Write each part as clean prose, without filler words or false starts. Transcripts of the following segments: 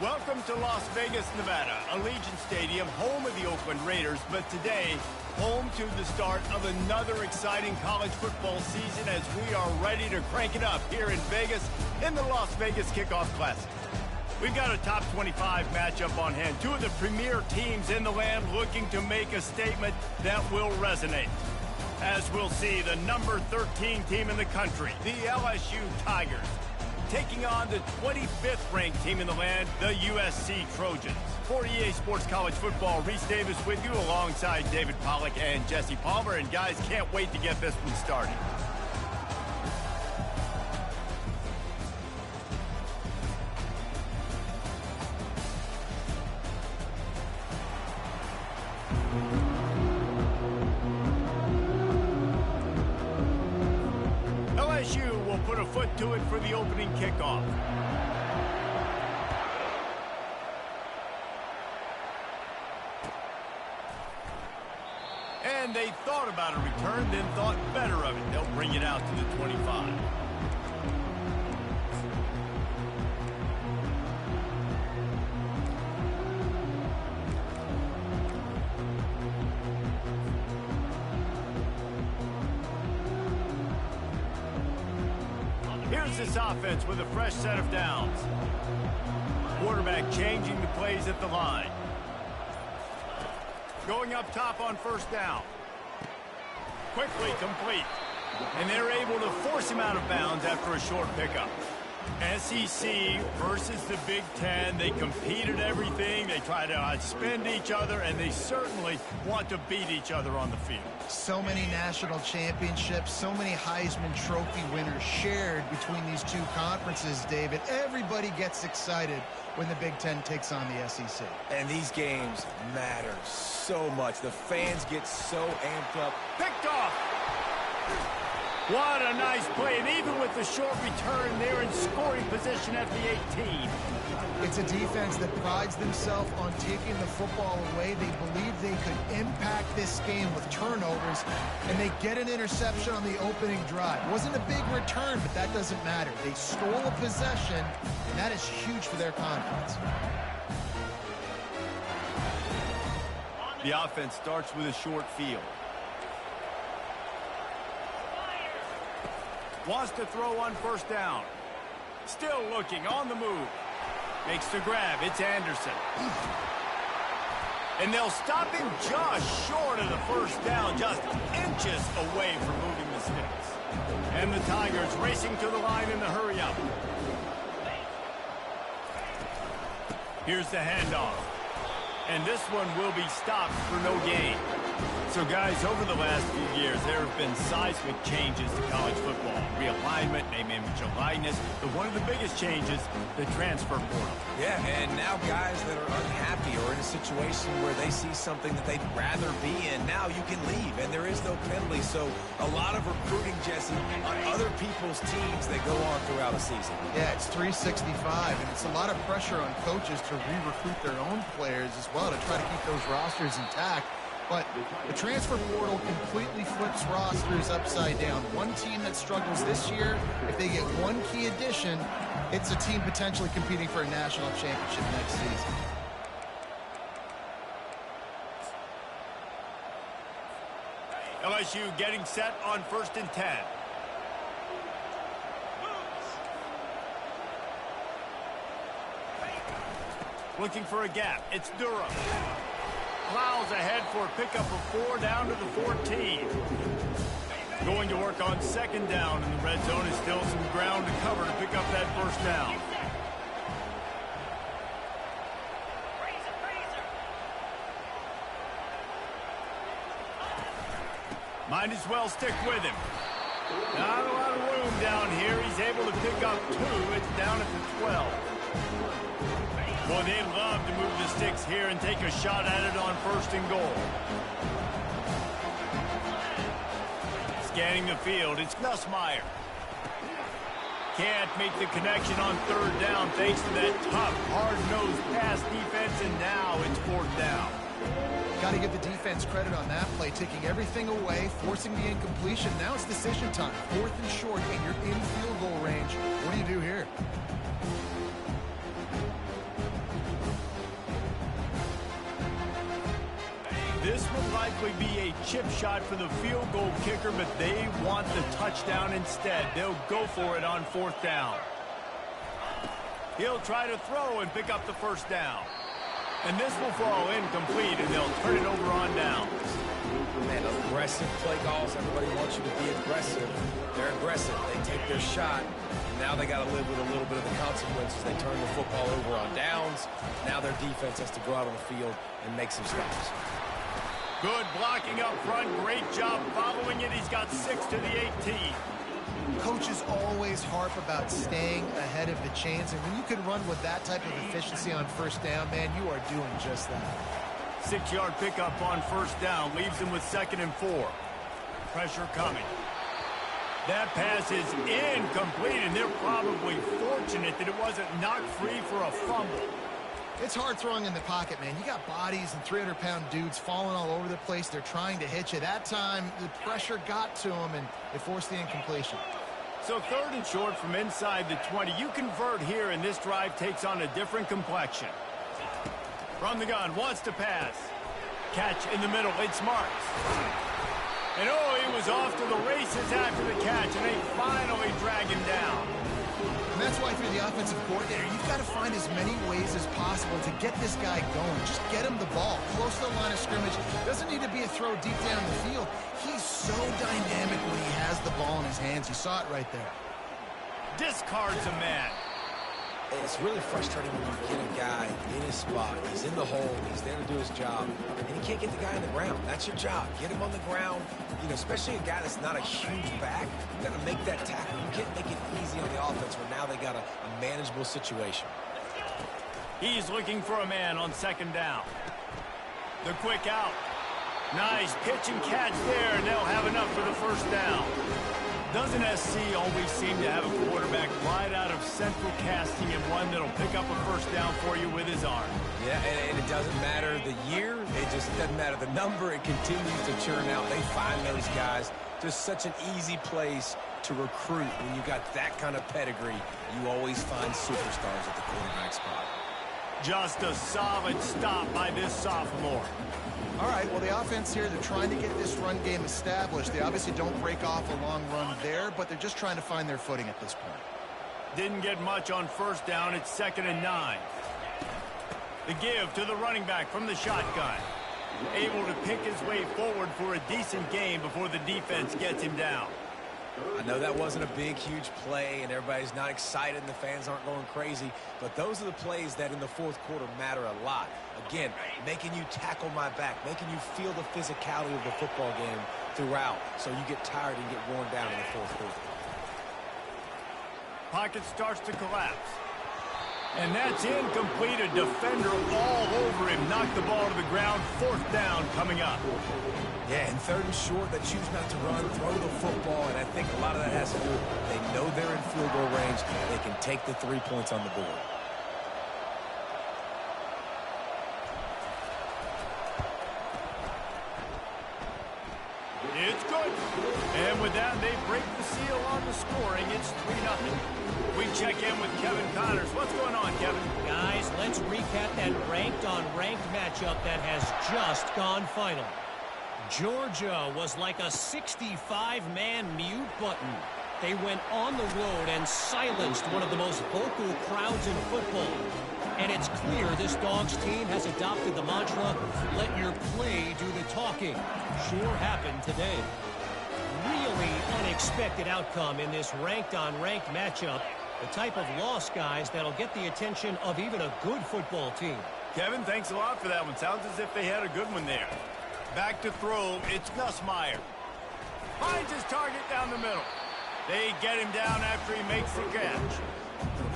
Welcome to Las Vegas, Nevada, Allegiant Stadium, home of the Oakland Raiders, but today, home to the start of another exciting college football season as we are ready to crank it up here in Vegas in the Las Vegas Kickoff Classic. We've got a top 25 matchup on hand. Two of the premier teams in the land looking to make a statement that will resonate. As we'll see, the number 13 team in the country, the LSU Tigers, taking on the 25th ranked team in the land, the USC Trojans. For EA Sports College Football, Reese Davis with you alongside David Pollack and Jesse Palmer. And guys, can't wait to get this one started. LSU will put a foot to it for the opening kickoff. And they thought about a return, then thought better of it. They'll bring it out to the 25. Here's this offense with a fresh set of downs. Quarterback changing the plays at the line. Going up top on first down. Quickly complete. And they're able to force him out of bounds after a short pickup. SEC versus the Big Ten. They compete at everything. They try to outspend each other, and they certainly want to beat each other on the field. So many national championships, so many Heisman Trophy winners shared between these two conferences, David. Everybody gets excited when the Big Ten takes on the SEC. And these games matter so much. The fans get so amped up. Picked off! What a nice play, and even with the short return, they're in scoring position at the 18. It's a defense that prides themselves on taking the football away. They believe they could impact this game with turnovers, and they get an interception on the opening drive. It wasn't a big return, but that doesn't matter. They stole a possession, and that is huge for their confidence. The offense starts with a short field. Wants to throw on first down. Still looking, on the move. Makes the grab. It's Anderson. And they'll stop him just short of the first down, just inches away from moving the sticks. And the Tigers racing to the line in the hurry-up. Here's the handoff. And this one will be stopped for no gain. So, guys, over the last few years, there have been seismic changes to college football. Realignment, name, image, and likeness. But one of the biggest changes, the transfer portal. Yeah, and now guys that are unhappy or in a situation where they see something that they'd rather be in, now you can leave, and there is no penalty. So a lot of recruiting, Jesse, on other people's teams that go on throughout a season. Yeah, it's 365, and it's a lot of pressure on coaches to re-recruit their own players as well to try to keep those rosters intact. But the transfer portal completely flips rosters upside down. One team that struggles this year, if they get one key addition, it's a team potentially competing for a national championship next season. LSU getting set on 1st and 10. Looking for a gap. It's Durham. Plows ahead for a pickup of 4 down to the 14. Going to work on 2nd down, and the red zone is still some ground to cover to pick up that 1st down. Might as well stick with him. Not a lot of room down here. He's able to pick up 2. It's down at the 12. Boy, they'd love to move the sticks here and take a shot at it on 1st and goal. Scanning the field, it's Nussmeier. Can't make the connection on 3rd down thanks to that tough, hard-nosed pass defense, and now it's 4th down. Got to give the defense credit on that play, taking everything away, forcing the incompletion. Now it's decision time. 4th and short, and you're in field goal range. What do you do here? This will likely be a chip shot for the field goal kicker, but they want the touchdown instead. They'll go for it on 4th down. He'll try to throw and pick up the first down. And this will fall incomplete, and they'll turn it over on downs. Man, aggressive play calls. Everybody wants you to be aggressive. They're aggressive. They take their shot. Now they got to live with a little bit of the consequences. They turn the football over on downs. Now their defense has to go out on the field and make some stops. Good blocking up front. Great job following it. He's got 6 to the 18. Coaches always harp about staying ahead of the chains, and when you can run with that type of efficiency on 1st down, man, you are doing just that. 6-yard pickup on 1st down leaves them with 2nd and 4. Pressure coming. That pass is incomplete, and they're probably fortunate that it wasn't knocked free for a fumble. It's hard throwing in the pocket, man. You got bodies and 300-pound dudes falling all over the place. They're trying to hit you. That time, the pressure got to them, and it forced the incompletion. So 3rd and short from inside the 20. You convert here, and this drive takes on a different complexion. From the gun, wants to pass. Catch in the middle. It's Marks. And oh, he was off to the races after the catch, and they finally drag him down. And that's why, through the offensive coordinator, you've got to find as many ways as possible to get this guy going. Just get him the ball close to the line of scrimmage. Doesn't need to be a throw deep down the field. He's so dynamic when he has the ball in his hands. You saw it right there. Discards a man. It's really frustrating when you get a guy in his spot. He's in the hole. He's there to do his job. And he can't get the guy on the ground. That's your job. Get him on the ground. You know, especially a guy that's not a huge back. You got to make that tackle. You can't make it easy on the offense where now they got a manageable situation. He's looking for a man on 2nd down. The quick out. Nice pitch and catch there, and they'll have enough for the 1st down. Doesn't SC always seem to have a quarterback right out of central casting and one that'll pick up a 1st down for you with his arm? Yeah, and it doesn't matter the year. It just doesn't matter the number. It continues to churn out. They find those guys. Just such an easy place to recruit. When you got that kind of pedigree, you always find superstars at the quarterback spot. Just a solid stop by this sophomore. All right, well, the offense here, they're trying to get this run game established. They obviously don't break off a long run there, but they're just trying to find their footing at this point. Didn't get much on 1st down. It's 2nd and 9. The give to the running back from the shotgun. Able to pick his way forward for a decent gain before the defense gets him down. I know that wasn't a big, huge play, and everybody's not excited, and the fans aren't going crazy, but those are the plays that in the 4th quarter matter a lot. Again, making you tackle my back, making you feel the physicality of the football game throughout, so you get tired and get worn down in the 4th quarter. Pocket starts to collapse. And that's incomplete. A defender all over him. Knocked the ball to the ground. 4th down coming up. Yeah, and 3rd and short, they choose not to run, throw the football, and I think a lot of that has to do with they know they're in field goal range. They can take the 3 points on the board. It's good. And with that, they break the seal on the scoring. It's 3-0. We check in with Kevin Connors. What's going on, Kevin? Guys, let's recap that ranked-on-ranked matchup that has just gone final. Georgia was like a 65-man mute button. They went on the road and silenced one of the most vocal crowds in football. And it's clear this Dogs team has adopted the mantra, let your play do the talking. Sure happened today. Really unexpected outcome in this ranked-on-ranked matchup. The type of loss, guys, that'll get the attention of even a good football team. Kevin, thanks a lot for that one. Sounds as if they had a good one there. Back to throw, it's Nussmeier. Finds his target down the middle. They get him down after he makes the catch.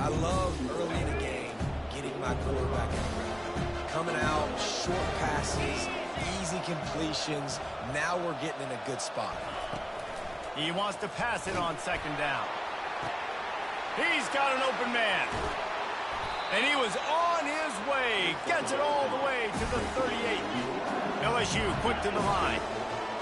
I love early in the game getting my quarterback coming out, short passes, easy completions. Now we're getting in a good spot. He wants to pass it on 2nd down. He's got an open man. And he was on his way. Gets it all the way to the 38. LSU quick to the line.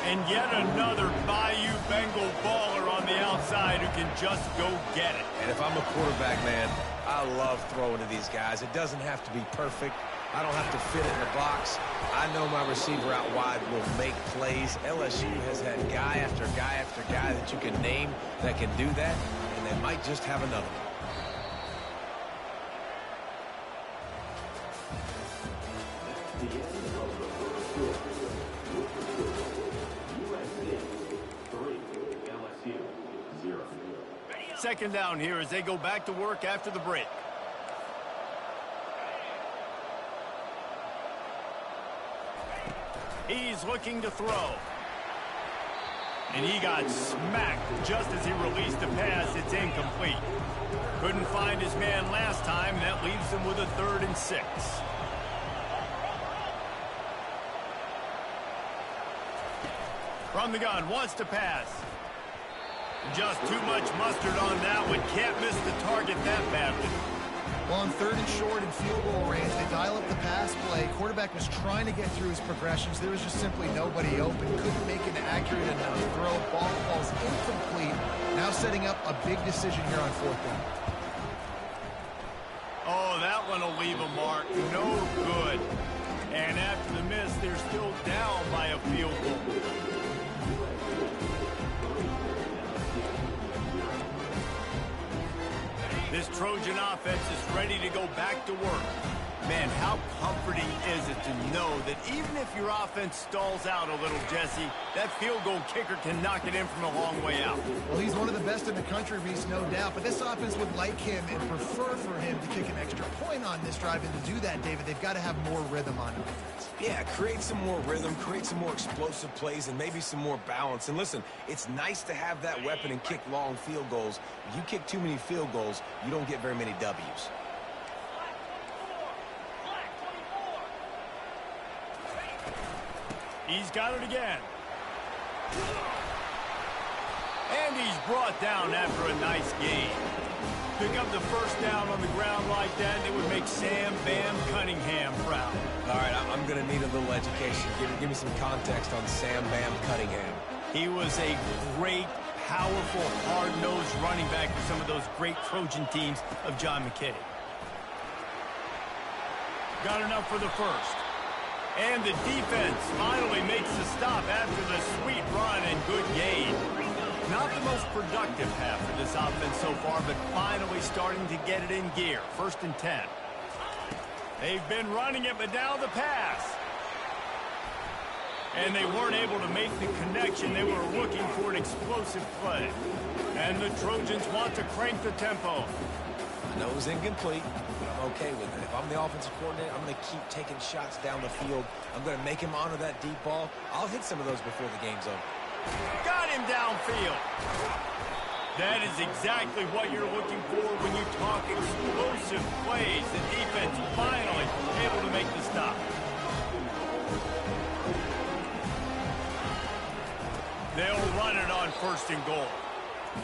And yet another Bayou Bengal baller on the outside who can just go get it. And if I'm a quarterback, man, I love throwing to these guys. It doesn't have to be perfect. I don't have to fit it in the box. I know my receiver out wide will make plays. LSU has had guy after guy after guy that you can name that can do that, and they might just have another one. Second down here as they go back to work after the break. He's looking to throw. And he got smacked just as he released the pass. It's incomplete. Couldn't find his man last time. That leaves him with a 3rd and 6. From the gun, wants to pass. Just too much mustard on that one. Can't miss the target that badly. Well, on 3rd and short and field goal range, they dial up the pass play. Quarterback was trying to get through his progressions. There was just simply nobody open. Couldn't make an accurate enough throw. Ball falls incomplete. Now setting up a big decision here on 4th down. Oh, that one will leave a mark. No good. And after the miss, they're still down by a field goal. This Trojan offense is ready to go back to work. Man, how comforting is it to know that even if your offense stalls out a little, Jesse, that field goal kicker can knock it in from a long way out. Well, he's one of the best in the country, Reese, no doubt. But this offense would like him and prefer for him to kick an extra point on this drive. And to do that, David, they've got to have more rhythm on offense. Yeah, create some more rhythm, create some more explosive plays, and maybe some more balance. And listen, it's nice to have that weapon and kick long field goals. If you kick too many field goals, you don't get very many W's. He's got it again. And he's brought down after a nice gain. Pick up the first down on the ground like that, and it would make Sam Bam Cunningham proud. All right, I'm going to need a little education. Give me some context on Sam Bam Cunningham. He was a great, powerful, hard-nosed running back for some of those great Trojan teams of John McKay. Got enough for the first. And the defense finally makes the stop after the sweet run and good gain. Not the most productive half of this offense so far, but finally starting to get it in gear. 1st and 10. They've been running it, but now the pass. And they weren't able to make the connection. They were looking for an explosive play. And the Trojans want to crank the tempo. I know it was incomplete, but I'm okay with it. If I'm the offensive coordinator, I'm going to keep taking shots down the field. I'm going to make him honor that deep ball. I'll hit some of those before the game's over. Got him downfield. That is exactly what you're looking for when you talk explosive plays. The defense finally able to make the stop. They'll run it on 1st and goal.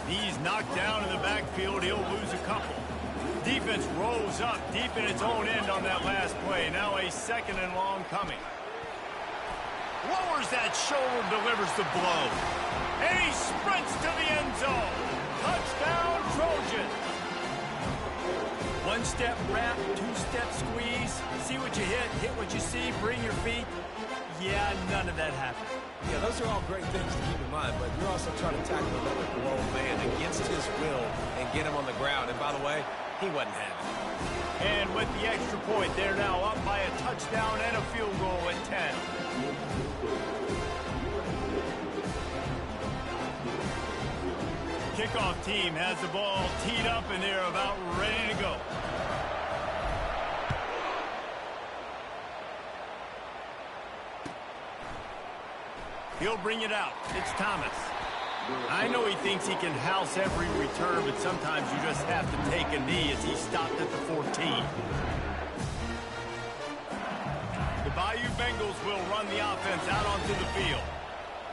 He's knocked down in the backfield. He'll lose a couple. Defense rolls up deep in its own end on that last play. Now a 2nd and long coming. Lowers that shoulder, delivers the blow. And he sprints to the end zone. Touchdown, Trojan. 1-step wrap, 2-step squeeze. See what you hit what you see, bring your feet. Yeah, none of that happened. Yeah, those are all great things to keep in mind, but you're also trying to tackle another grown man against his will and get him on the ground. And by the way, he wasn't having it. And with the extra point, they're now up by a touchdown and a field goal at 10. Kickoff team has the ball teed up, and they're about ready to go. He'll bring it out. It's Thomas. I know he thinks he can house every return, but sometimes you just have to take a knee as he stopped at the 14. The Bayou Bengals will run the offense out onto the field.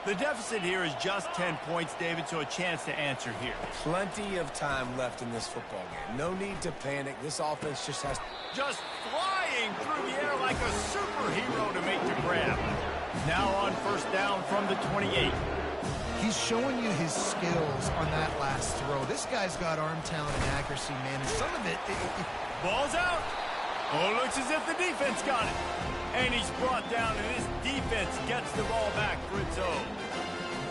The deficit here is just 10 points, David, so a chance to answer here. Plenty of time left in this football game. No need to panic. This offense just has... Just flying through the air like a superhero to make the grab. Now on 1st down from the 28. He's showing you his skills on that last throw. This guy's got arm talent and accuracy, man, and some of it... Ball's out. Oh, looks as if the defense got it. And he's brought down, and his defense gets the ball back for its own.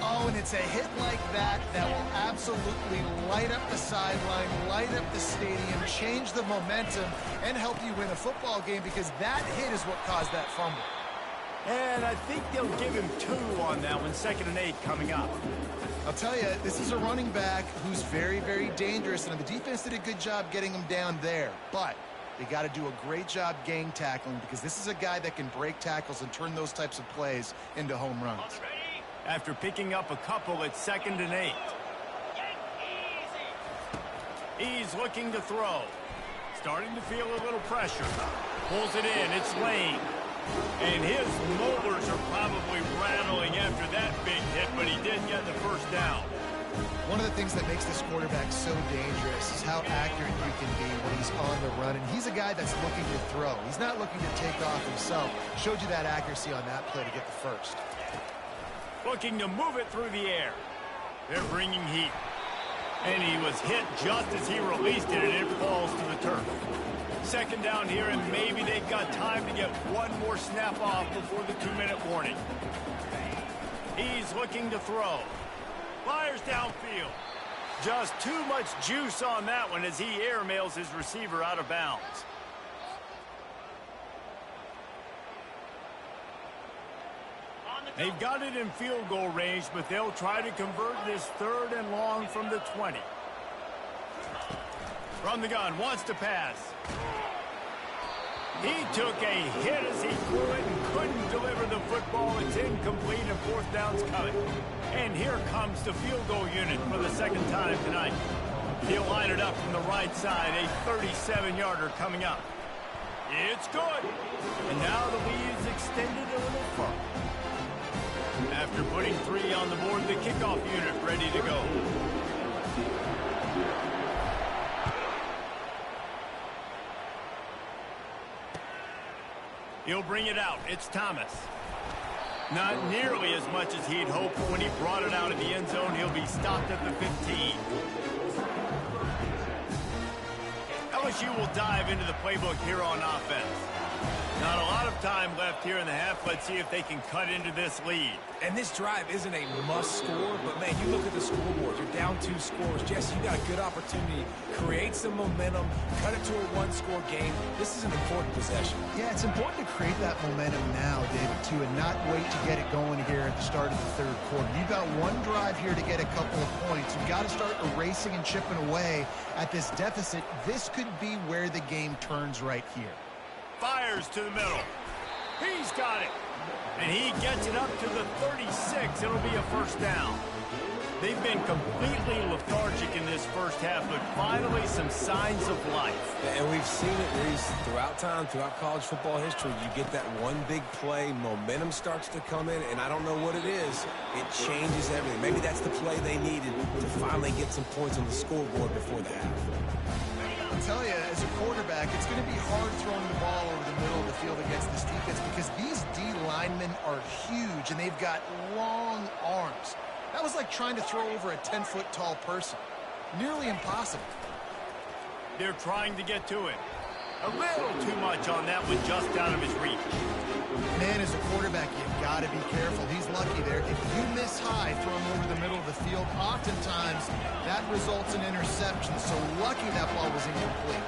Oh, and it's a hit like that that will absolutely light up the sideline, light up the stadium, change the momentum, and help you win a football game, because that hit is what caused that fumble. And I think they'll give him 2 on that one, 2nd and 8 coming up. I'll tell you, this is a running back who's very, very dangerous, and the defense did a good job getting him down there. But they got to do a great job gang tackling, because this is a guy that can break tackles and turn those types of plays into home runs. After picking up a couple, it's 2nd and 8. He's looking to throw. Starting to feel a little pressure. Pulls it in. It's Lane. And his molars are probably rattling after that big hit, but he did get the first down. One of the things that makes this quarterback so dangerous is how accurate you can be when he's on the run. And he's a guy that's looking to throw. He's not looking to take off himself. Showed you that accuracy on that play to get the first. Looking to move it through the air. They're bringing heat. And he was hit just as he released it, and it falls to the turf. 2nd down here, and maybe they've got time to get one more snap off before the 2-minute warning. He's looking to throw. Fires downfield. Just too much juice on that one as he airmails his receiver out of bounds. They've got it in field goal range, but they'll try to convert this 3rd and long from the 20. From the gun, wants to pass. He took a hit as he threw it and couldn't deliver the football. It's incomplete, and 4th down's coming. And here comes the field goal unit for the 2nd time tonight. He'll line it up from the right side, a 37-yarder coming up. It's good. And now the lead is extended a little further. After putting 3 on the board, the kickoff unit ready to go. He'll bring it out. It's Thomas. Not nearly as much as he'd hoped. When he brought it out of the end zone, he'll be stopped at the 15. LSU will dive into the playbook here on offense. Not a lot of time left here in the half. Let's see if they can cut into this lead. And this drive isn't a must score, but man, you look at the scoreboard. You're down 2 scores. Jesse, you got a good opportunity. Create some momentum. Cut it to a 1-score game. This is an important possession. Yeah, it's important to create that momentum now, David, too, and not wait to get it going here at the start of the 3rd quarter. You've got one drive here to get a couple of points. You've got to start erasing and chipping away at this deficit. This could be where the game turns right here. Fires to the middle. He's got it. And he gets it up to the 36. It'll be a 1st down. They've been completely lethargic in this first half, but finally some signs of life. And we've seen it, Reese, throughout time, throughout college football history. You get that one big play, momentum starts to come in, and I don't know what it is. It changes everything. Maybe that's the play they needed to finally get some points on the scoreboard before the half. I'll tell you, as a quarterback, it's going to be hard throwing the ball over the middle of the field against this defense, because these D linemen are huge, and they've got long arms. That was like trying to throw over a 10-foot tall person. Nearly impossible. They're trying to get to it. A little too much on that one, just out of his reach. Man, as a quarterback, you've got to be careful. He's lucky there. If you miss high throwing over the middle of the field, oftentimes that results in interception. So lucky that ball was incomplete.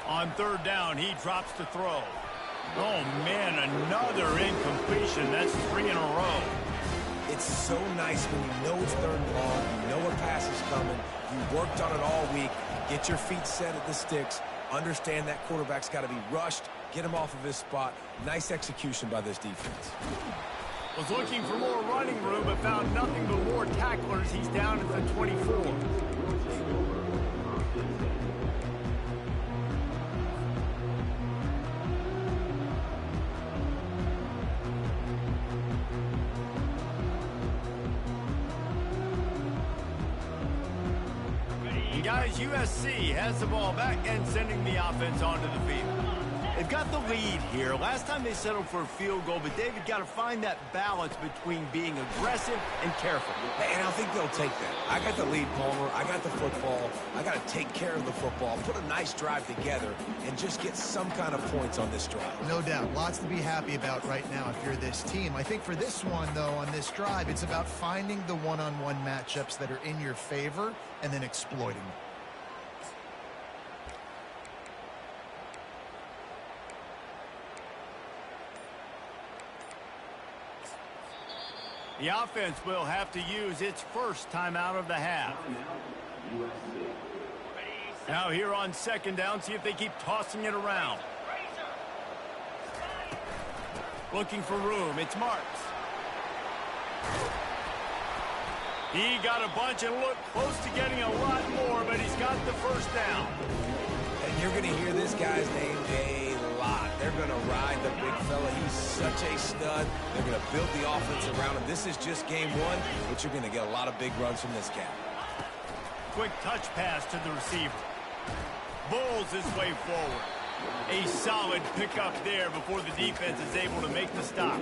On 3rd down, he drops to throw. Oh, man, another incompletion. That's 3 in a row. It's so nice when you know it's 3rd and long, you know a pass is coming, you worked on it all week, get your feet set at the sticks, understand that quarterback's got to be rushed, get him off of his spot. Nice execution by this defense. Was looking for more running room, but found nothing but more tacklers. He's down at the 24. Guys, USC has the ball back and sending the offense onto the field. They've got the lead here. Last time they settled for a field goal, but David got to find that balance between being aggressive and careful. And I think they'll take that. I got the lead, Palmer. I got the football. I got to take care of the football, put a nice drive together, and just get some kind of points on this drive. No doubt. Lots to be happy about right now if you're this team. I think for this one, though, on this drive, it's about finding the one-on-one matchups that are in your favor and then exploiting them. The offense will have to use its first timeout of the half. Now here on second down, see if they keep tossing it around. Looking for room, it's Marks. He got a bunch and looked close to getting a lot more, but he's got the first down. And you're going to hear this guy's name a lot. They're going to ride the big fella. He's such a stud. They're going to build the offense around him. This is just game one, but you're going to get a lot of big runs from this cat. Quick touch pass to the receiver. Bulls his way forward. A solid pickup there before the defense is able to make the stop.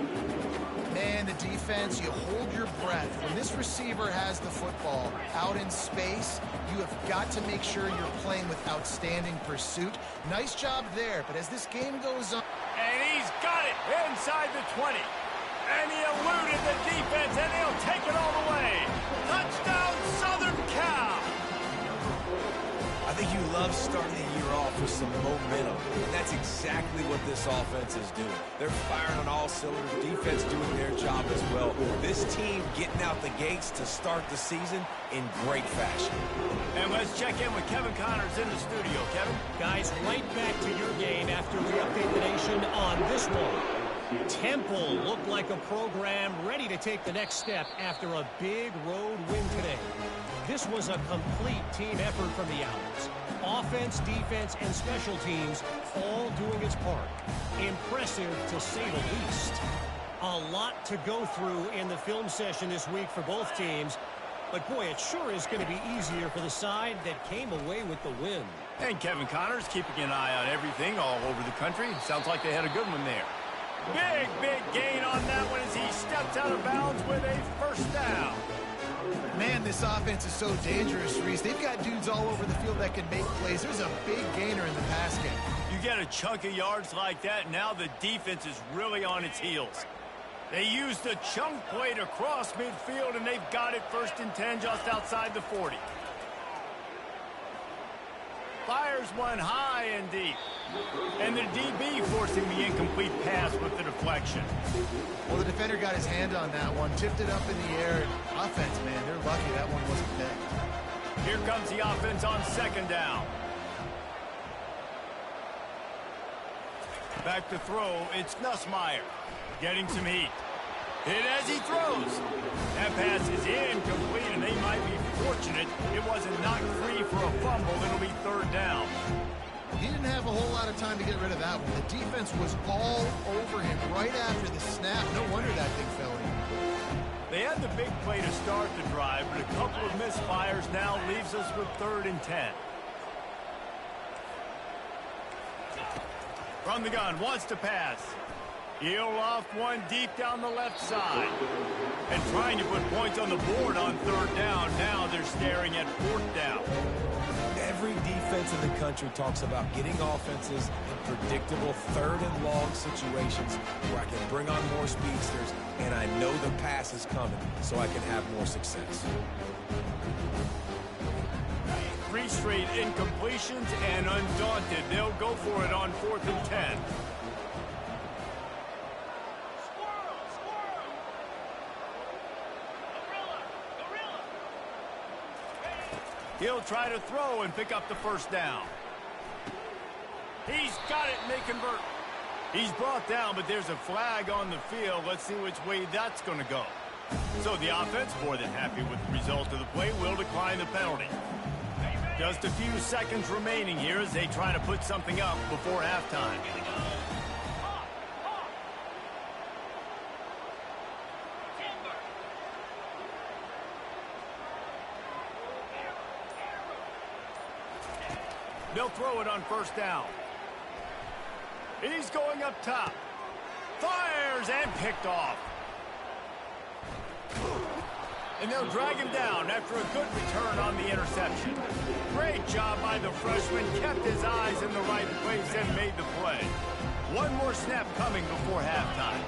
Man, the defense, you hold your breath. When this receiver has the football out in space, you have got to make sure you're playing with outstanding pursuit. Nice job there, but as this game goes on... And he's got it inside the 20. And he eluded the defense, and he'll take it all the way. Touchdown, Southern Cal! I think you love starting the year off with some momentum, and that's exactly what this offense is doing. They're firing on all cylinders, defense doing their job as well. This team getting out the gates to start the season in great fashion. And let's check in with Kevin Connors in the studio. Kevin? Guys, right back to your game after we update the nation on this one. Temple looked like a program ready to take the next step after a big road win today. This was a complete team effort from the Owls. Offense, defense, and special teams all doing its part. Impressive, to say the least. A lot to go through in the film session this week for both teams. But, boy, it sure is going to be easier for the side that came away with the win. And Kevin Connors keeping an eye on everything all over the country. Sounds like they had a good one there. Big gain on that one as he steps out of bounds with a first down. Man, this offense is so dangerous, Reese. They've got dudes all over the field that can make plays. There's a big gainer in the pass game. You get a chunk of yards like that, now the defense is really on its heels. They used the chunk play to cross midfield, and they've got it 1st and 10 just outside the 40. Fires one high and deep. And the DB forcing the incomplete pass with the deflection. Well, the defender got his hand on that one, tipped it up in the air. Offense, man, they're lucky that one wasn't picked. Here comes the offense on second down. Back to throw, it's Nussmeier. Getting some heat. Hit as he throws. That pass is incomplete, and they might be fortunate it wasn't knocked free for a fumble. It'll be 3rd down. He didn't have a whole lot of time to get rid of that one. The defense was all over him right after the snap. No wonder that thing fell in. They had the big play to start the drive, but a couple of misfires now leaves us with 3rd and 10. From the gun, wants to pass. He'll off one deep down the left side. And trying to put points on the board on 3rd down. Now they're staring at 4th down. Every defense in the country talks about getting offenses in predictable 3rd and long situations where I can bring on more speedsters and I know the pass is coming so I can have more success. 3 straight incompletions, and undaunted, they'll go for it on 4th and 10. He'll try to throw and pick up the first down. He's got it, and they convert. He's brought down, but there's a flag on the field. Let's see which way that's going to go. So the offense, more than happy with the result of the play, will decline the penalty. Just a few seconds remaining here as they try to put something up before halftime. They'll throw it on 1st down. He's going up top. Fires and picked off. And they'll drag him down after a good return on the interception. Great job by the freshman. Kept his eyes in the right place and made the play. One more snap coming before halftime.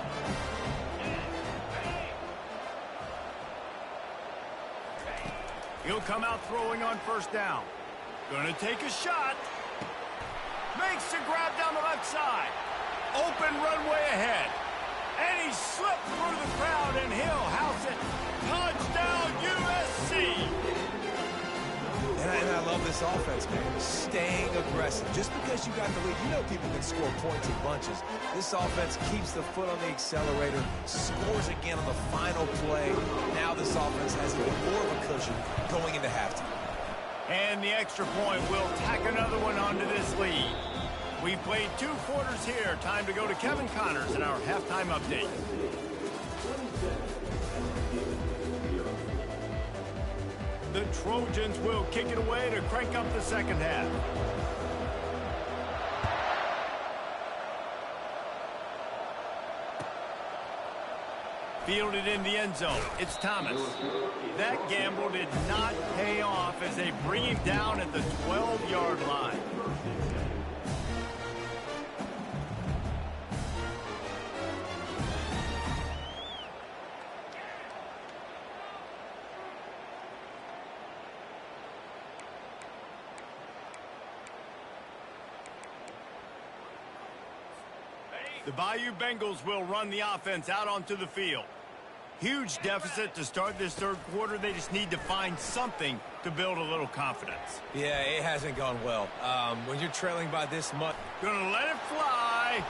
He'll come out throwing on first down. Gonna take a shot. Makes a grab down the left side. Open runway ahead. And he slipped through the crowd, and he'll house it. Touchdown, USC! And I love this offense, man. Staying aggressive. Just because you got the lead, you know people can score points in bunches. This offense keeps the foot on the accelerator, scores again on the final play. Now this offense has even more of a cushion going into halftime. And the extra point will tack another one onto this lead. We've played 2 quarters here. Time to go to Kevin Connors in our halftime update. The Trojans will kick it away to crank up the second half. Fielded in the end zone. It's Thomas. That gamble did not pay off as they bring him down at the 12-yard line. The Bayou Bengals will run the offense out onto the field. Huge deficit to start this third quarter. They just need to find something to build a little confidence. Yeah, it hasn't gone well. When you're trailing by this much. Gonna let it fly.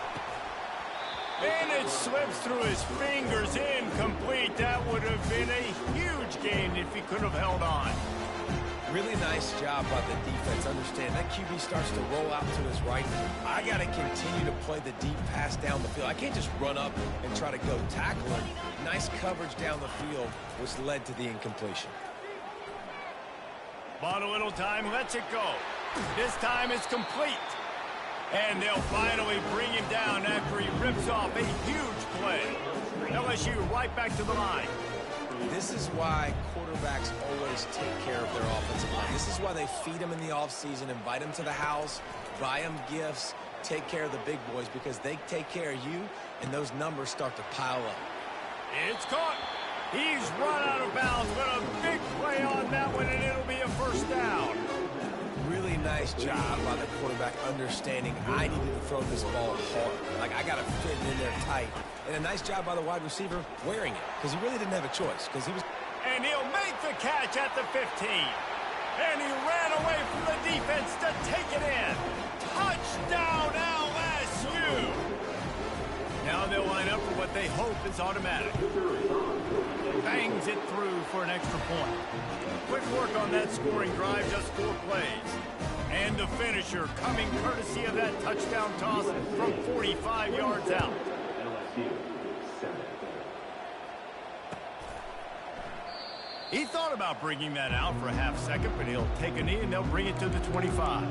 And it slips through his fingers. Incomplete. That would have been a huge gain if he could have held on. Really nice job by the defense. Understand that QB starts to roll out to his right. I got to continue to play the deep pass down the field. I can't just run up and try to go tackle him. Nice coverage down the field, which led to the incompletion. Bought a little time, lets it go. This time it's complete. And they'll finally bring him down after he rips off a huge play. LSU right back to the line. This is why quarterbacks always take care of their offensive line. This is why they feed them in the offseason, invite them to the house, buy them gifts, take care of the big boys, because they take care of you, and those numbers start to pile up. It's caught. He's run out of bounds, but a big play on that one, and it'll be a first down. Really nice job by the quarterback understanding I needed to throw this ball hard. Like, I got to fit it in there tight. And a nice job by the wide receiver wearing it, because he really didn't have a choice, because he was... And he'll make the catch at the 15. And he ran away from the defense to take it in. Touchdown, LSU! Now they'll line up for what they hope is automatic. Bangs it through for an extra point. Quick work on that scoring drive, just 4 plays. And the finisher coming courtesy of that touchdown toss from 45 yards out. He thought about bringing that out for a half second, but he'll take a knee and they'll bring it to the 25.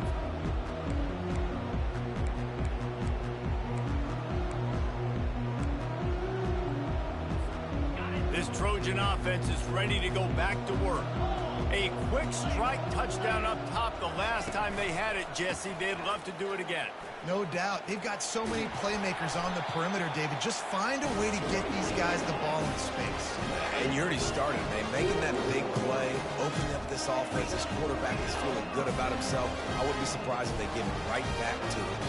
This Trojan offense is ready to go back to work. A quick strike touchdown up top the last time they had it, Jesse. They'd love to do it again. No doubt. They've got so many playmakers on the perimeter, David. Just find a way to get these guys the ball in space. And you already started, man. Making that big play, opening up this offense. This quarterback is feeling good about himself. I wouldn't be surprised if they give him right back to it.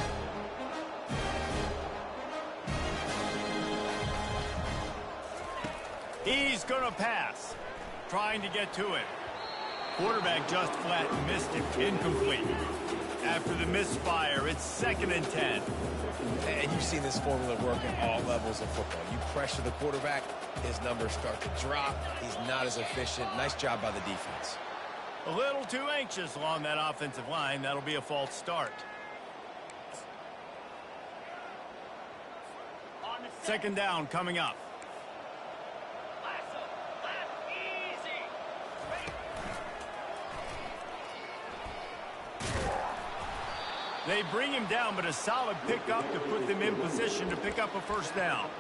He's going to pass. Trying to get to it. Quarterback just flat missed it. Incomplete. After the misfire, it's 2nd and 10. And you've seen this formula work at all levels of football. You pressure the quarterback, his numbers start to drop. He's not as efficient. Nice job by the defense. A little too anxious along that offensive line. That'll be a false start. 2nd down coming up. They bring him down, but a solid pickup to put them in position to pick up a first down.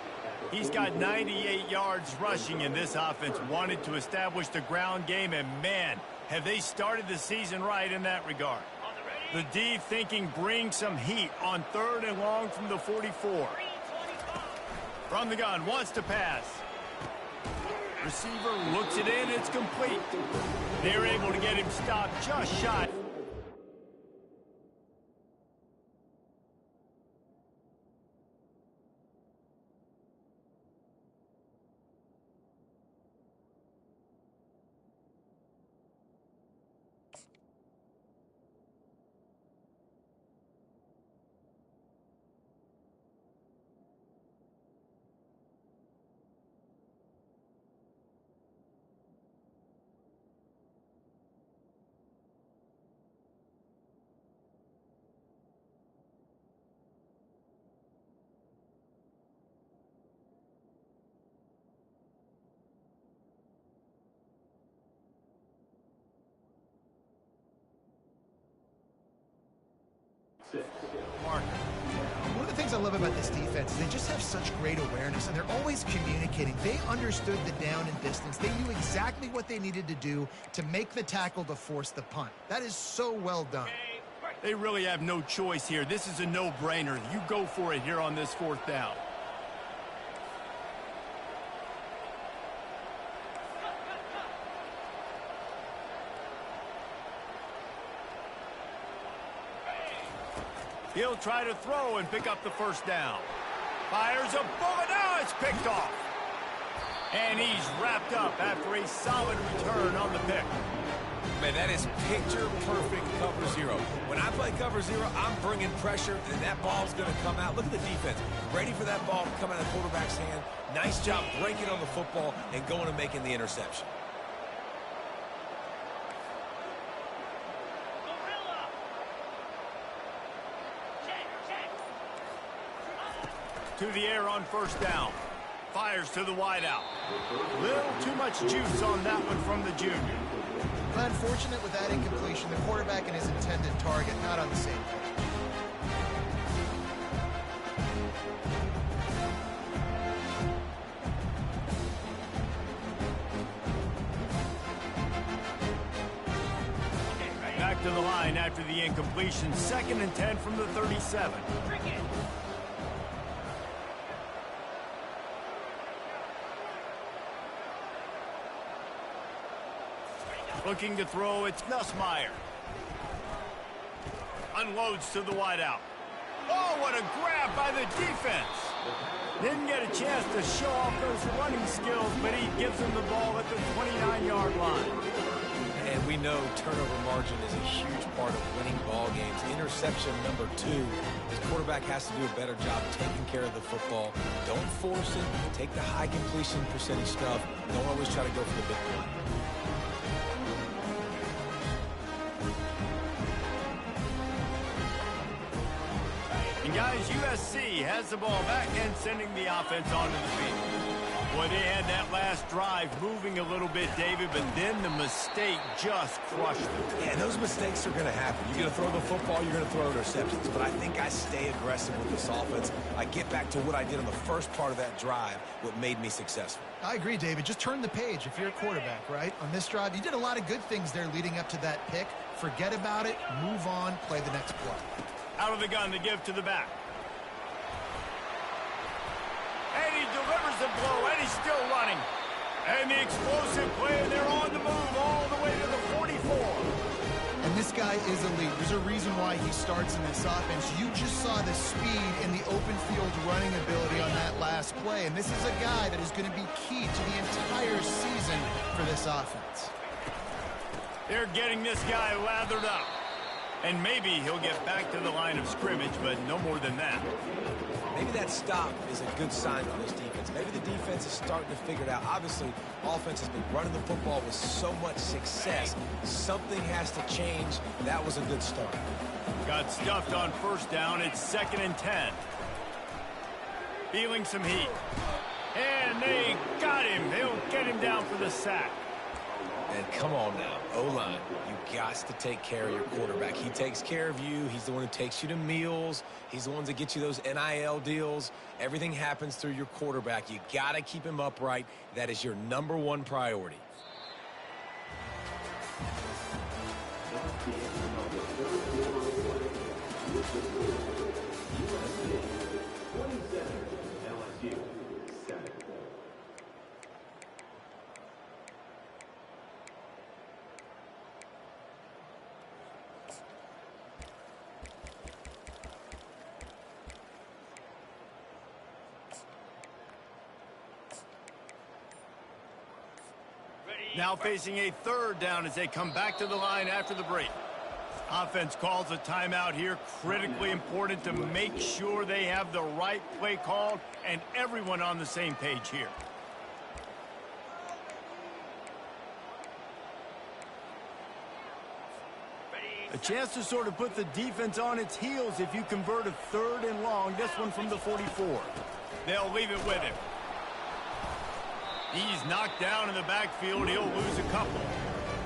He's got 98 yards rushing, and this offense wanted to establish the ground game, and man, have they started the season right in that regard. The D thinking bring some heat on 3rd and long from the 44. From the gun, wants to pass. Receiver looks it in, it's complete. They're able to get him stopped just shy. One of the things I love about this defense is they just have such great awareness, and they're always communicating. They understood the down and distance. They knew exactly what they needed to do to make the tackle to force the punt. That is so well done. They really have no choice here. This is a no-brainer. You go for it here on this 4th down. He'll try to throw and pick up the first down. Fires a bullet. Now it's picked off. And he's wrapped up after a solid return on the pick. Man, that is picture-perfect cover zero. When I play cover zero, I'm bringing pressure, and that ball's going to come out. Look at the defense. Ready for that ball to come out of the quarterback's hand. Nice job breaking on the football and going and making the interception. To the air on first down. Fires to the wideout. Little too much juice on that one from the junior. Unfortunate with that incompletion. The quarterback and his intended target not on the same page. Back to the line after the incompletion. 2nd and 10 from the 37. Looking to throw, it's Nussmeier. Unloads to the wideout. Oh, what a grab by the defense. Didn't get a chance to show off those running skills, but he gives him the ball at the 29-yard line. And we know turnover margin is a huge part of winning ball games. Interception number 2. His quarterback has to do a better job taking care of the football. Don't force it. Take the high completion percentage stuff. Don't always try to go for the big play. And guys, USC has the ball back and sending the offense onto the field. Boy, they had that last drive moving a little bit, David, but then the mistake just crushed them. Yeah, those mistakes are going to happen. You're going to throw the football, you're going to throw interceptions. But I think I stay aggressive with this offense. I get back to what I did on the first part of that drive, what made me successful. I agree, David. Just turn the page if you're a quarterback, right? On this drive, you did a lot of good things there leading up to that pick. Forget about it, move on, play the next play. Out of the gun to give to the back. And he delivers the blow, and he's still running. And the explosive play, and they're on the move all the way to the 44. And this guy is elite. There's a reason why he starts in this offense. You just saw the speed and the open field running ability on that last play. And this is a guy that is going to be key to the entire season for this offense. They're getting this guy lathered up. And maybe he'll get back to the line of scrimmage, but no more than that. Maybe that stop is a good sign for this defense. Maybe the defense is starting to figure it out. Obviously, offense has been running the football with so much success. Something has to change. That was a good start. Got stuffed on first down. It's 2nd and 10. Feeling some heat. And they got him. They'll get him down for the sack. And come on now, O-line, you got to take care of your quarterback. He takes care of you. He's the one who takes you to meals. He's the one that gets you those NIL deals. Everything happens through your quarterback. You got to keep him upright. That is your #1 priority. Now facing a 3rd down as they come back to the line after the break. Offense calls a timeout here. Critically important to make sure they have the right play called and everyone on the same page here. A chance to sort of put the defense on its heels if you convert a 3rd and long. This one from the 44. They'll leave it with him. He's knocked down in the backfield. He'll lose a couple.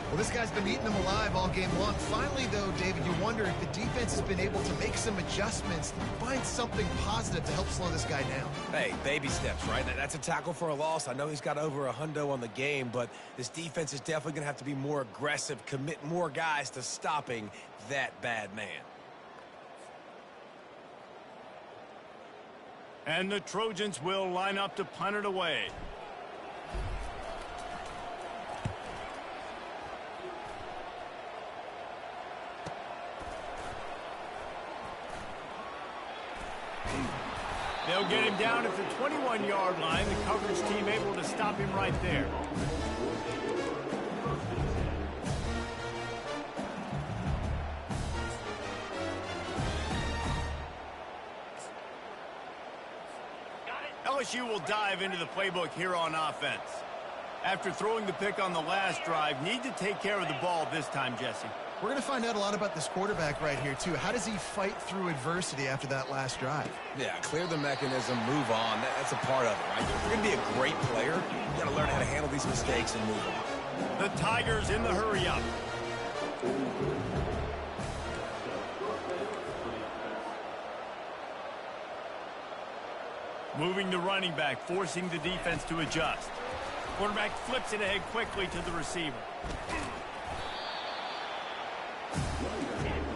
Well, this guy's been eating them alive all game long. Finally, though, David, you wonder if the defense has been able to make some adjustments, find something positive to help slow this guy down. Hey, baby steps, right? That's a tackle for a loss. I know he's got over $100 on the game, but this defense is definitely going to have to be more aggressive, commit more guys to stopping that bad man. And the Trojans will line up to punt it away. They'll get him down at the 21-yard line. The coverage team able to stop him right there. LSU will dive into the playbook here on offense. After throwing the pick on the last drive, need to take care of the ball this time, Jesse. We're going to find out a lot about this quarterback right here, too. How does he fight through adversity after that last drive? Yeah, clear the mechanism, move on. That's a part of it, right? If you're going to be a great player, you got to learn how to handle these mistakes and move on. The Tigers in the hurry-up. Moving the running back, forcing the defense to adjust. Quarterback flips it ahead quickly to the receiver.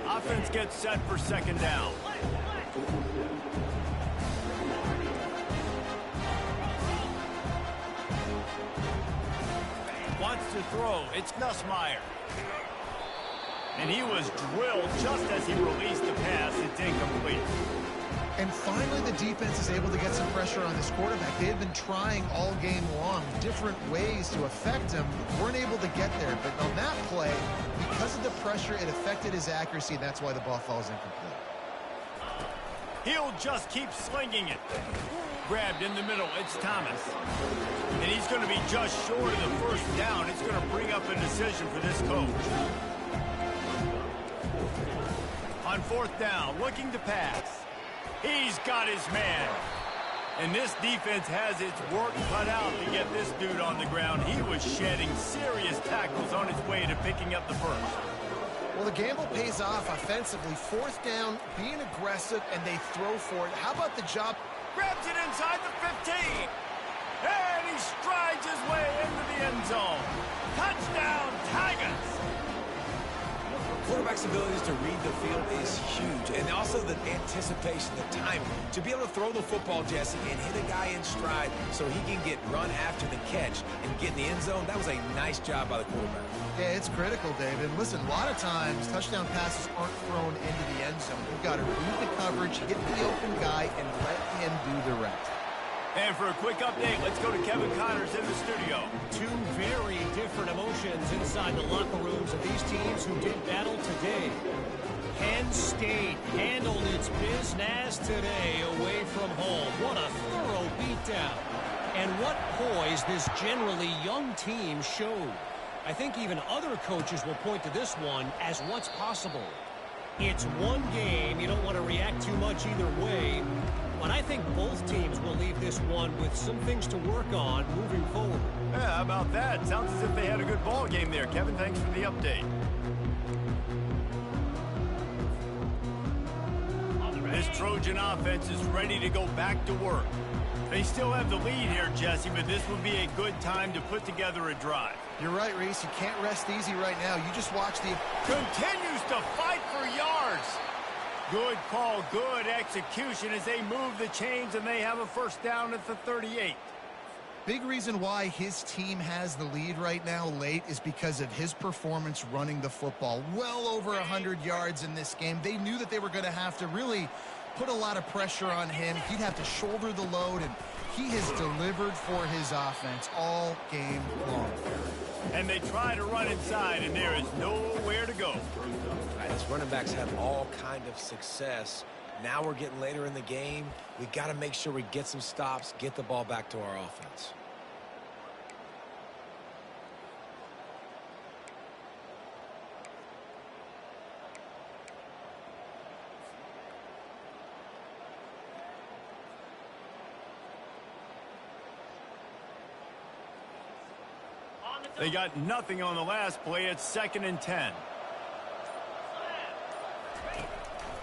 Offense gets set for 2nd down. Wants to throw. It's Nussmeier. And he was drilled just as he released the pass. It's incomplete. And finally, the defense is able to get some pressure on this quarterback. They had been trying all game long different ways to affect him. Weren't able to get there. But on that play, because of the pressure, it affected his accuracy. And that's why the ball falls incomplete. He'll just keep slinging it. Grabbed in the middle. It's Thomas. And he's going to be just short of the 1st down. It's going to bring up a decision for this coach. On 4th down, looking to pass. He's got his man. And this defense has its work cut out to get this dude on the ground. He was shedding serious tackles on his way to picking up the 1st. Well, the gamble pays off offensively. 4th down, being aggressive, and they throw for it. How about the job? Grabs it inside the 15. And he strides his way into the end zone. Touchdown, Tigers. Quarterback's abilities to read the field is huge, and also the anticipation, the timing. To be able to throw the football, Jesse, and hit a guy in stride so he can get run after the catch and get in the end zone, that was a nice job by the quarterback. Yeah, it's critical, David. Listen, a lot of times, touchdown passes aren't thrown into the end zone. You've got to read the coverage, hit the open guy, and let him do the rest. And for a quick update, let's go to Kevin Connors in the studio. Two very different emotions inside the locker rooms of these teams who did battle today. Penn State handled its business today away from home. What a thorough beatdown. And what poise this generally young team showed. I think even other coaches will point to this one as what's possible. It's one game. You don't want to react too much either way. But I think both teams will leave this one with some things to work on moving forward. Yeah, how about that? Sounds as if they had a good ball game there. Kevin, thanks for the update. This Trojan offense is ready to go back to work. They still have the lead here, Jesse, but this would be a good time to put together a drive. You're right, Reese. You can't rest easy right now. You just watch the... Continues to fight for yards. Good call, good execution as they move the chains, and they have a first down at the 38. Big reason why his team has the lead right now late is because of his performance running the football. Well over 100 yards in this game. They knew that they were going to have to really put a lot of pressure on him. He'd have to shoulder the load, and he has delivered for his offense all game long. And they try to run inside, and there is nowhere to go. These running backs have all kind of success. Now we're getting later in the game. We got to make sure we get some stops, get the ball back to our offense. They got nothing on the last play. It's 2nd and 10.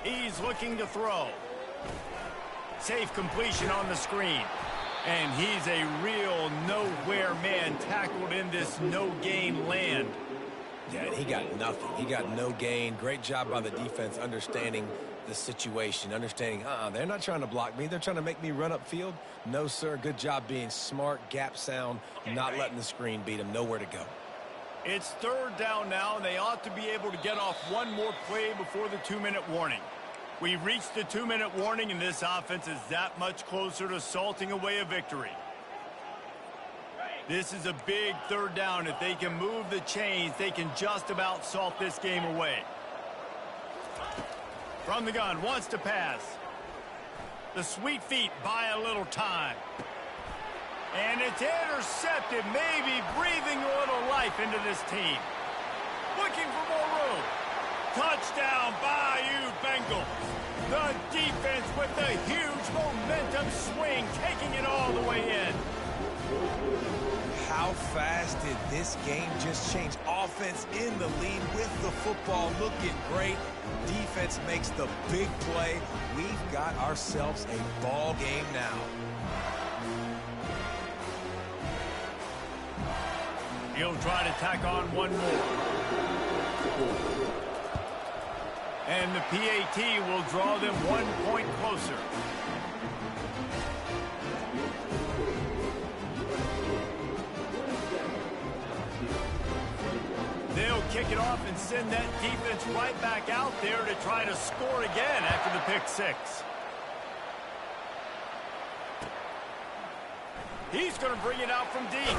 He's looking to throw. Safe completion on the screen. And he's a real nowhere man tackled in this no-gain land. Yeah, he got nothing. He got no gain. Great job by the defense understanding the situation, understanding, they're not trying to block me. They're trying to make me run upfield. No, sir. Good job being smart, gap sound, not letting the screen beat him. Nowhere to go. It's 3rd down now, and they ought to be able to get off one more play before the 2-minute warning. We've reached the 2-minute warning, and this offense is that much closer to salting away a victory. This is a big 3rd down. If they can move the chains, they can just about salt this game away. From the gun, wants to pass. The sweet feet buy a little time. And it's intercepted, maybe breathing a little life into this team. Looking for more room. Touchdown, Bayou Bengals. The defense with the huge momentum swing, taking it all the way in. How fast did this game just change? Offense in the lead with the football, looking great. Defense makes the big play. We've got ourselves a ball game now. He'll try to tack on one more. And the PAT will draw them 1 point closer. They'll kick it off and send that defense right back out there to try to score again after the pick six. He's going to bring it out from deep.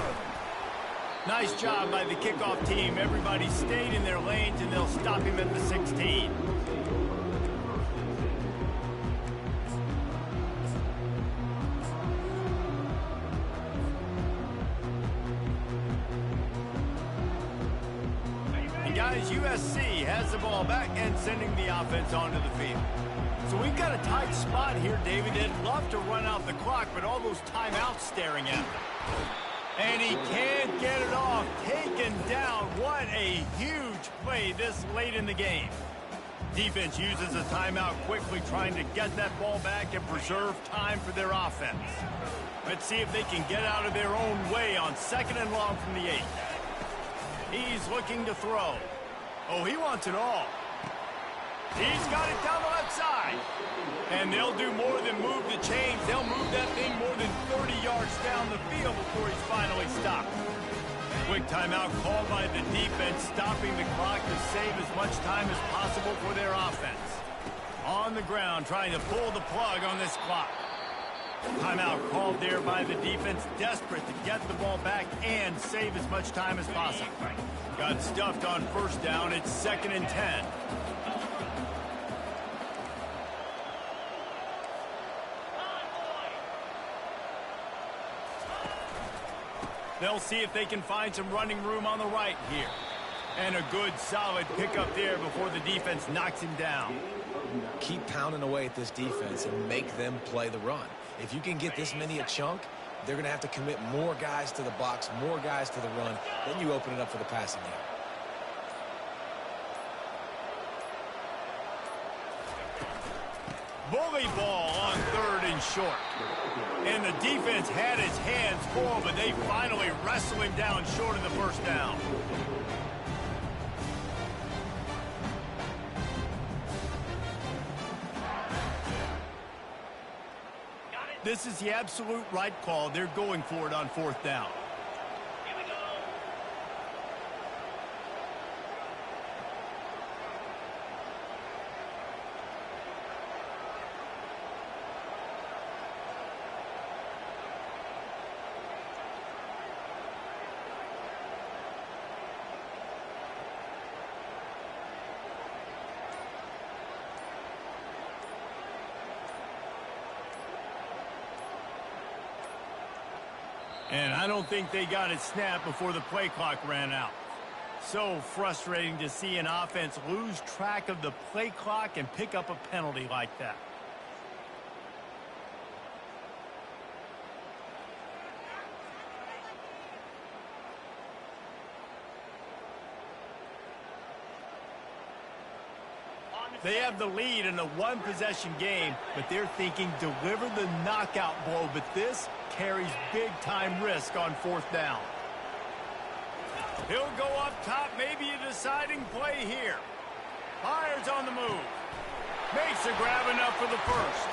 Nice job by the kickoff team. Everybody stayed in their lanes, and they'll stop him at the 16. And guys, USC has the ball back and sending the offense onto the field. So we've got a tight spot here, David. They'd love to run out the clock, but all those timeouts staring at them. And he can't get it off. Taken down. What a huge play this late in the game. Defense uses a timeout quickly, trying to get that ball back and preserve time for their offense. Let's see if they can get out of their own way on 2nd and long from the 8. He's looking to throw. Oh, he wants it all. He's got it down the left side. And they'll do more than move the chains. They'll move that thing more than 30 yards down the field before he's finally stopped. Quick timeout called by the defense, stopping the clock to save as much time as possible for their offense. On the ground, trying to pull the plug on this clock. Timeout called there by the defense, desperate to get the ball back and save as much time as possible. Got stuffed on 1st down. It's 2nd and 10. They'll see if they can find some running room on the right here. And a good, solid pickup there before the defense knocks him down. Keep pounding away at this defense and make them play the run. If you can get this many a chunk, they're going to have to commit more guys to the box, more guys to the run. Then you open it up for the passing game. Bully ball on 3rd and short. And the defense had its hands full, but they finally wrestle him down short of the first down. This is the absolute right call. They're going for it on 4th down. And I don't think they got it snapped before the play clock ran out. So frustrating to see an offense lose track of the play clock and pick up a penalty like that. They have the lead in a one-possession game, but they're thinking deliver the knockout blow, but this carries big-time risk on 4th down. He'll go up top, maybe a deciding play here. Fires on the move. Makes a grab enough for the first.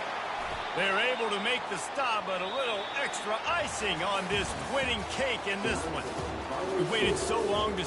They're able to make the stop, but a little extra icing on this winning cake in this one. We've waited so long to